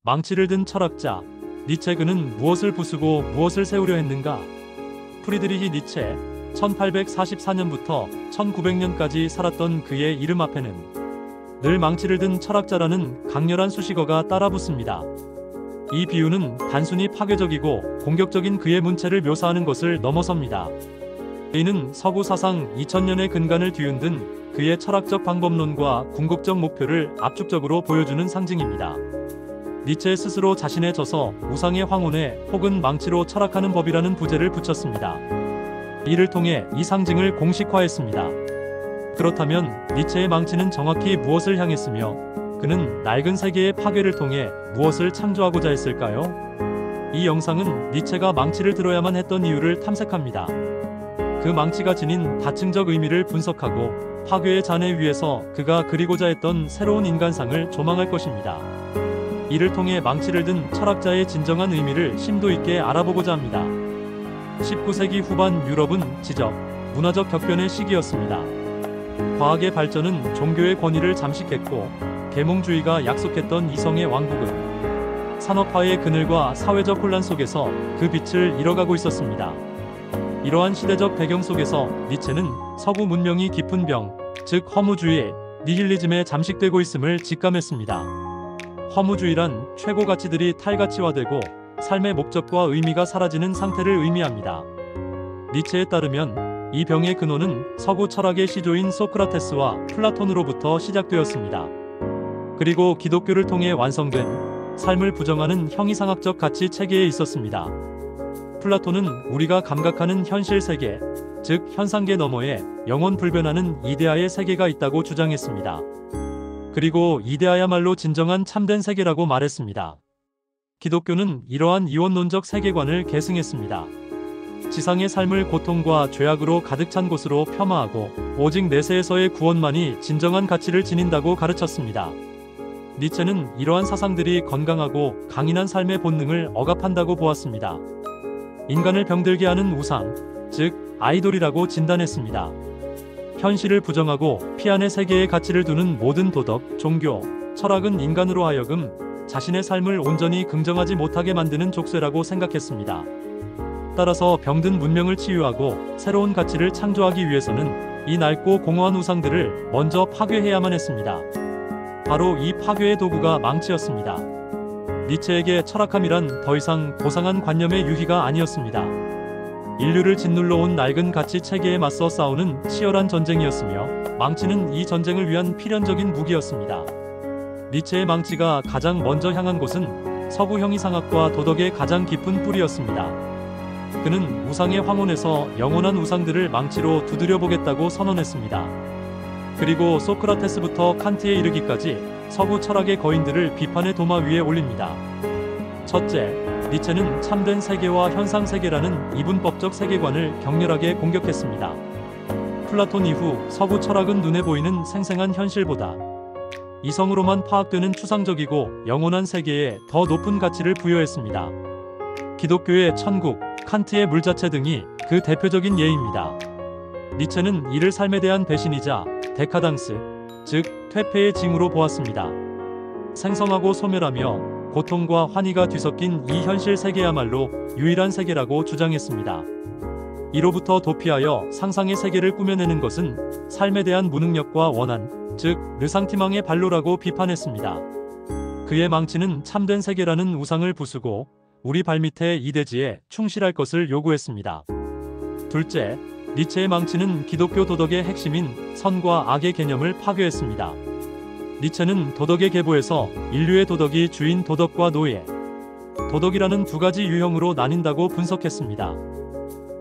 망치를 든 철학자 니체. 그는 무엇을 부수고 무엇을 세우려 했는가? 프리드리히 니체, 1844년부터 1900년까지 살았던 그의 이름 앞에는 늘 망치를 든 철학자라는 강렬한 수식어가 따라붙습니다. 이 비유는 단순히 파괴적이고 공격적인 그의 문체를 묘사하는 것을 넘어섭니다. 이는 서구 사상 2000년의 근간을 뒤흔든 그의 철학적 방법론과 궁극적 목표를 압축적으로 보여주는 상징입니다. 니체 스스로 자신의 저서 우상의 황혼에 혹은 망치로 철학하는 법이라는 부제를 붙였습니다. 이를 통해 이 상징을 공식화했습니다. 그렇다면 니체의 망치는 정확히 무엇을 향했으며 그는 낡은 세계의 파괴를 통해 무엇을 창조하고자 했을까요? 이 영상은 니체가 망치를 들어야만 했던 이유를 탐색합니다. 그 망치가 지닌 다층적 의미를 분석하고 파괴의 잔해 위에서 그가 그리고자 했던 새로운 인간상을 조망할 것입니다. 이를 통해 망치를 든 철학자의 진정한 의미를 심도 있게 알아보고자 합니다. 19세기 후반 유럽은 지적, 문화적 격변의 시기였습니다. 과학의 발전은 종교의 권위를 잠식했고 계몽주의가 약속했던 이성의 왕국은 산업화의 그늘과 사회적 혼란 속에서 그 빛을 잃어가고 있었습니다. 이러한 시대적 배경 속에서 니체는 서구 문명이 깊은 병, 즉 허무주의, 니힐리즘에 잠식되고 있음을 직감했습니다. 허무주의란 최고 가치들이 탈가치화되고 삶의 목적과 의미가 사라지는 상태를 의미합니다. 니체에 따르면 이 병의 근원은 서구 철학의 시조인 소크라테스와 플라톤으로부터 시작되었습니다. 그리고 기독교를 통해 완성된 삶을 부정하는 형이상학적 가치 체계에 있었습니다. 플라톤은 우리가 감각하는 현실 세계, 즉 현상계 너머에 영원 불변하는 이데아의 세계가 있다고 주장했습니다. 그리고 이데아야말로 진정한 참된 세계라고 말했습니다. 기독교는 이러한 이원론적 세계관을 계승했습니다. 지상의 삶을 고통과 죄악으로 가득 찬 곳으로 폄하하고 오직 내세에서의 구원만이 진정한 가치를 지닌다고 가르쳤습니다. 니체는 이러한 사상들이 건강하고 강인한 삶의 본능을 억압한다고 보았습니다. 인간을 병들게 하는 우상, 즉 아이돌이라고 진단했습니다. 현실을 부정하고 피안의 세계에 가치를 두는 모든 도덕, 종교, 철학은 인간으로 하여금 자신의 삶을 온전히 긍정하지 못하게 만드는 족쇄라고 생각했습니다. 따라서 병든 문명을 치유하고 새로운 가치를 창조하기 위해서는 이 낡고 공허한 우상들을 먼저 파괴해야만 했습니다. 바로 이 파괴의 도구가 망치였습니다. 니체에게 철학함이란 더 이상 고상한 관념의 유희가 아니었습니다. 인류를 짓눌러 온 낡은 가치 체계에 맞서 싸우는 치열한 전쟁이었으며 망치는 이 전쟁을 위한 필연적인 무기였습니다. 니체의 망치가 가장 먼저 향한 곳은 서구 형이상학과 도덕의 가장 깊은 뿌리였습니다. 그는 우상의 황혼에서 영원한 우상들을 망치로 두드려보겠다고 선언했습니다. 그리고 소크라테스부터 칸트에 이르기까지 서구 철학의 거인들을 비판의 도마 위에 올립니다. 첫째, 니체는 참된 세계와 현상 세계라는 이분법적 세계관을 격렬하게 공격했습니다. 플라톤 이후 서구 철학은 눈에 보이는 생생한 현실보다 이성으로만 파악되는 추상적이고 영원한 세계에 더 높은 가치를 부여했습니다. 기독교의 천국, 칸트의 물자체 등이 그 대표적인 예입니다. 니체는 이를 삶에 대한 배신이자 데카당스, 즉 퇴폐의 징후로 보았습니다. 생성하고 소멸하며 고통과 환희가 뒤섞인 이 현실 세계야말로 유일한 세계라고 주장했습니다. 이로부터 도피하여 상상의 세계를 꾸며내는 것은 삶에 대한 무능력과 원한, 즉 르상티망의 발로라고 비판했습니다. 그의 망치는 참된 세계라는 우상을 부수고 우리 발밑의 이대지에 충실할 것을 요구했습니다. 둘째, 니체의 망치는 기독교 도덕의 핵심인 선과 악의 개념을 파괴했습니다. 니체는 도덕의 계보에서 인류의 도덕이 주인 도덕과 노예, 도덕이라는 두 가지 유형으로 나뉜다고 분석했습니다.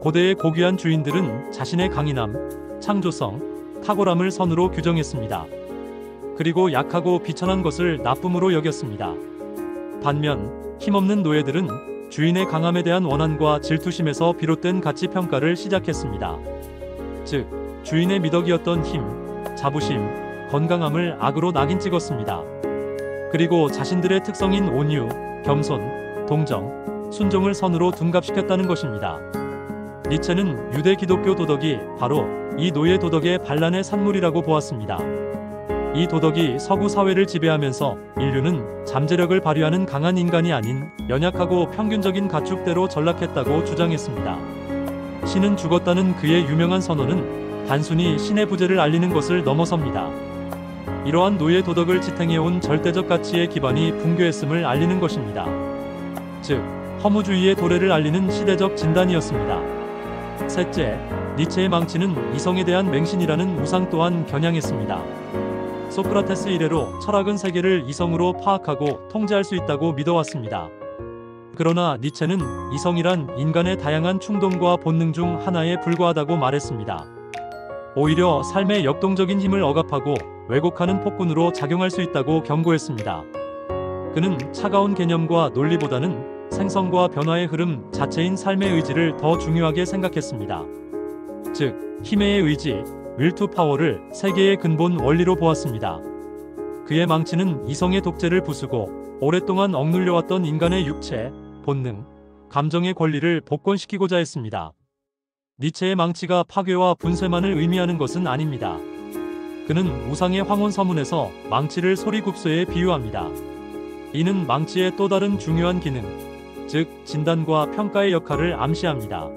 고대의 고귀한 주인들은 자신의 강인함, 창조성, 탁월함을 선으로 규정했습니다. 그리고 약하고 비천한 것을 나쁨으로 여겼습니다. 반면 힘없는 노예들은 주인의 강함에 대한 원한과 질투심에서 비롯된 가치평가를 시작했습니다. 즉, 주인의 미덕이었던 힘, 자부심, 건강함을 악으로 낙인 찍었습니다. 그리고 자신들의 특성인 온유, 겸손, 동정, 순종을 선으로 둔갑시켰다는 것입니다. 니체는 유대 기독교 도덕이 바로 이 노예 도덕의 반란의 산물이라고 보았습니다. 이 도덕이 서구 사회를 지배하면서 인류는 잠재력을 발휘하는 강한 인간이 아닌 연약하고 평균적인 가축대로 전락했다고 주장했습니다. 신은 죽었다는 그의 유명한 선언은 단순히 신의 부재를 알리는 것을 넘어섭니다. 이러한 노예 도덕을 지탱해온 절대적 가치의 기반이 붕괴했음을 알리는 것입니다. 즉, 허무주의의 도래를 알리는 시대적 진단이었습니다. 셋째, 니체의 망치는 이성에 대한 맹신이라는 우상 또한 겨냥했습니다. 소크라테스 이래로 철학은 세계를 이성으로 파악하고 통제할 수 있다고 믿어왔습니다. 그러나 니체는 이성이란 인간의 다양한 충동과 본능 중 하나에 불과하다고 말했습니다. 오히려 삶의 역동적인 힘을 억압하고 왜곡하는 폭군으로 작용할 수 있다고 경고했습니다. 그는 차가운 개념과 논리보다는 생성과 변화의 흐름 자체인 삶의 의지를 더 중요하게 생각했습니다. 즉, 힘의 의지, will to power를 세계의 근본 원리로 보았습니다. 그의 망치는 이성의 독재를 부수고 오랫동안 억눌려왔던 인간의 육체, 본능, 감정의 권리를 복권시키고자 했습니다. 니체의 망치가 파괴와 분쇄만을 의미하는 것은 아닙니다. 그는 우상의 황혼 서문에서 망치를 소리굽소에 비유합니다. 이는 망치의 또 다른 중요한 기능, 즉 진단과 평가의 역할을 암시합니다.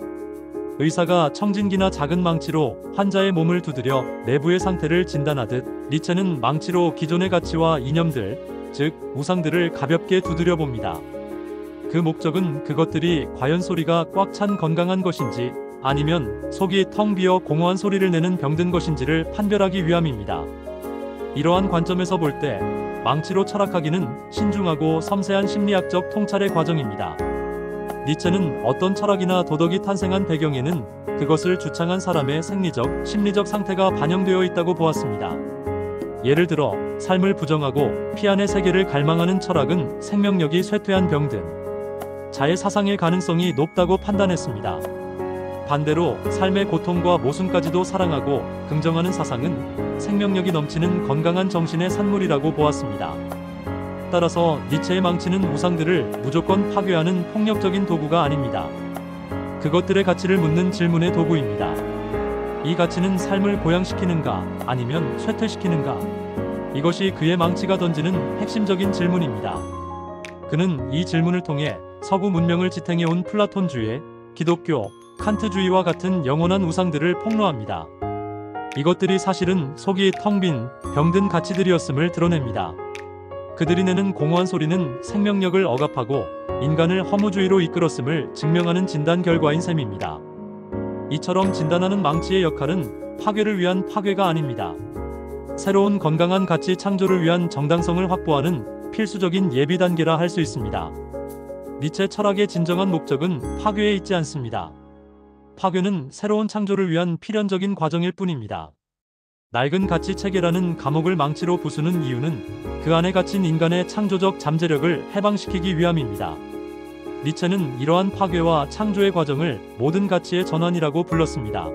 의사가 청진기나 작은 망치로 환자의 몸을 두드려 내부의 상태를 진단하듯 니체는 망치로 기존의 가치와 이념들, 즉 우상들을 가볍게 두드려 봅니다. 그 목적은 그것들이 과연 소리가 꽉 찬 건강한 것인지 아니면 속이 텅 비어 공허한 소리를 내는 병든 것인지를 판별하기 위함입니다. 이러한 관점에서 볼 때 망치로 철학하기는 신중하고 섬세한 심리학적 통찰의 과정입니다. 니체는 어떤 철학이나 도덕이 탄생한 배경에는 그것을 주창한 사람의 생리적, 심리적 상태가 반영되어 있다고 보았습니다. 예를 들어 삶을 부정하고 피안의 세계를 갈망하는 철학은 생명력이 쇠퇴한 병든 자의 사상의 가능성이 높다고 판단했습니다. 반대로 삶의 고통과 모순까지도 사랑하고 긍정하는 사상은 생명력이 넘치는 건강한 정신의 산물이라고 보았습니다. 따라서 니체의 망치는 우상들을 무조건 파괴하는 폭력적인 도구가 아닙니다. 그것들의 가치를 묻는 질문의 도구입니다. 이 가치는 삶을 고양시키는가 아니면 쇠퇴시키는가? 이것이 그의 망치가 던지는 핵심적인 질문입니다. 그는 이 질문을 통해 서구 문명을 지탱해온 플라톤주의, 기독교, 칸트주의와 같은 영원한 우상들을 폭로합니다. 이것들이 사실은 속이 텅 빈 병든 가치들이었음을 드러냅니다. 그들이 내는 공허한 소리는 생명력을 억압하고 인간을 허무주의로 이끌었음을 증명하는 진단 결과인 셈입니다. 이처럼 진단하는 망치의 역할은 파괴를 위한 파괴가 아닙니다. 새로운 건강한 가치 창조를 위한 정당성을 확보하는 필수적인 예비 단계라 할 수 있습니다. 니체 철학의 진정한 목적은 파괴에 있지 않습니다. 파괴는 새로운 창조를 위한 필연적인 과정일 뿐입니다. 낡은 가치 체계라는 감옥을 망치로 부수는 이유는 그 안에 갇힌 인간의 창조적 잠재력을 해방시키기 위함입니다. 니체는 이러한 파괴와 창조의 과정을 모든 가치의 전환이라고 불렀습니다.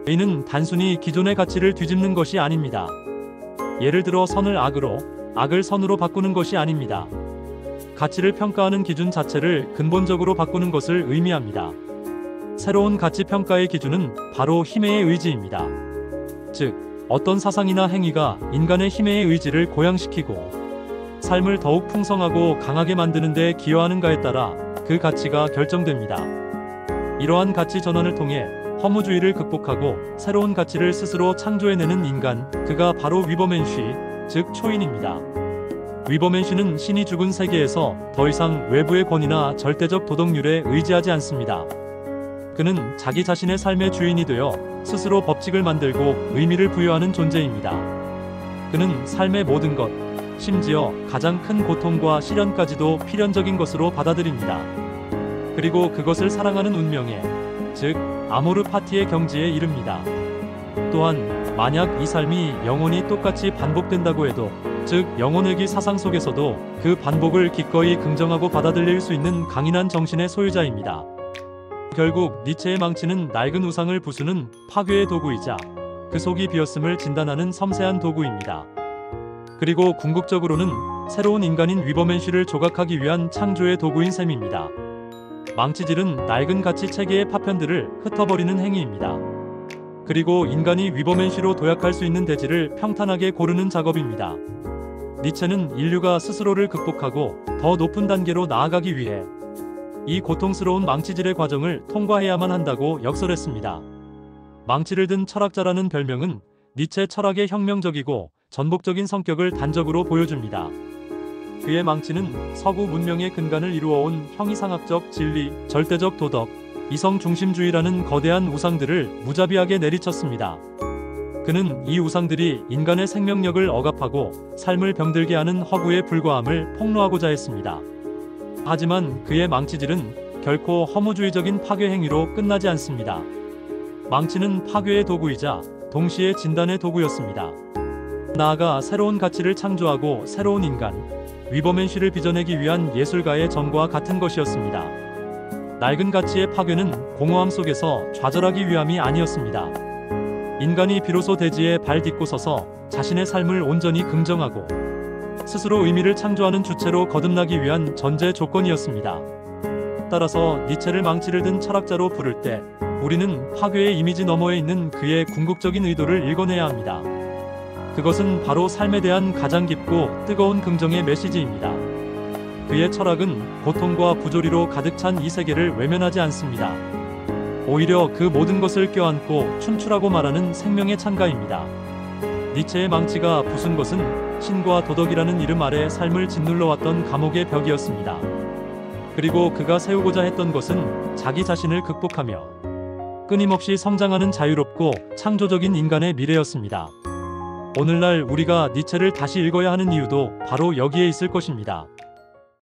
이는 단순히 기존의 가치를 뒤집는 것이 아닙니다. 예를 들어 선을 악으로, 악을 선으로 바꾸는 것이 아닙니다. 가치를 평가하는 기준 자체를 근본적으로 바꾸는 것을 의미합니다. 새로운 가치 평가의 기준은 바로 힘의 의지입니다. 즉, 어떤 사상이나 행위가 인간의 힘의 의지를 고양시키고 삶을 더욱 풍성하고 강하게 만드는 데 기여하는가에 따라 그 가치가 결정됩니다. 이러한 가치 전환을 통해 허무주의를 극복하고 새로운 가치를 스스로 창조해내는 인간, 그가 바로 위버맨쉬, 즉 초인입니다. 위버맨쉬는 신이 죽은 세계에서 더 이상 외부의 권위나 절대적 도덕률에 의지하지 않습니다. 그는 자기 자신의 삶의 주인이 되어 스스로 법칙을 만들고 의미를 부여하는 존재입니다. 그는 삶의 모든 것, 심지어 가장 큰 고통과 시련까지도 필연적인 것으로 받아들입니다. 그리고 그것을 사랑하는 운명에, 즉 아모르 파티의 경지에 이릅니다. 또한 만약 이 삶이 영원히 똑같이 반복된다고 해도, 즉 영혼회귀 사상 속에서도 그 반복을 기꺼이 긍정하고 받아들일 수 있는 강인한 정신의 소유자입니다. 결국 니체의 망치는 낡은 우상을 부수는 파괴의 도구이자 그 속이 비었음을 진단하는 섬세한 도구입니다. 그리고 궁극적으로는 새로운 인간인 위버맨쉬를 조각하기 위한 창조의 도구인 셈입니다. 망치질은 낡은 가치 체계의 파편들을 흩어버리는 행위입니다. 그리고 인간이 위버맨시로 도약할 수 있는 대지를 평탄하게 고르는 작업입니다. 니체는 인류가 스스로를 극복하고 더 높은 단계로 나아가기 위해 이 고통스러운 망치질의 과정을 통과해야만 한다고 역설했습니다. 망치를 든 철학자라는 별명은 니체 철학의 혁명적이고 전복적인 성격을 단적으로 보여줍니다. 그의 망치는 서구 문명의 근간을 이루어온 형이상학적 진리, 절대적 도덕, 이성 중심주의라는 거대한 우상들을 무자비하게 내리쳤습니다. 그는 이 우상들이 인간의 생명력을 억압하고 삶을 병들게 하는 허구에 불과함을 폭로하고자 했습니다. 하지만 그의 망치질은 결코 허무주의적인 파괴 행위로 끝나지 않습니다. 망치는 파괴의 도구이자 동시에 진단의 도구였습니다. 나아가 새로운 가치를 창조하고 새로운 인간, 위버맨시를 빚어내기 위한 예술가의 정과 같은 것이었습니다. 낡은 가치의 파괴는 공허함 속에서 좌절하기 위함이 아니었습니다. 인간이 비로소 대지에 발 딛고 서서 자신의 삶을 온전히 긍정하고 스스로 의미를 창조하는 주체로 거듭나기 위한 전제 조건이었습니다. 따라서 니체를 망치를 든 철학자로 부를 때 우리는 파괴의 이미지 너머에 있는 그의 궁극적인 의도를 읽어내야 합니다. 그것은 바로 삶에 대한 가장 깊고 뜨거운 긍정의 메시지입니다. 그의 철학은 고통과 부조리로 가득 찬 이 세계를 외면하지 않습니다. 오히려 그 모든 것을 껴안고 춤추라고 말하는 생명의 찬가입니다. 니체의 망치가 부순 것은 신과 도덕이라는 이름 아래 삶을 짓눌러왔던 감옥의 벽이었습니다. 그리고 그가 세우고자 했던 것은 자기 자신을 극복하며 끊임없이 성장하는 자유롭고 창조적인 인간의 미래였습니다. 오늘날 우리가 니체를 다시 읽어야 하는 이유도 바로 여기에 있을 것입니다.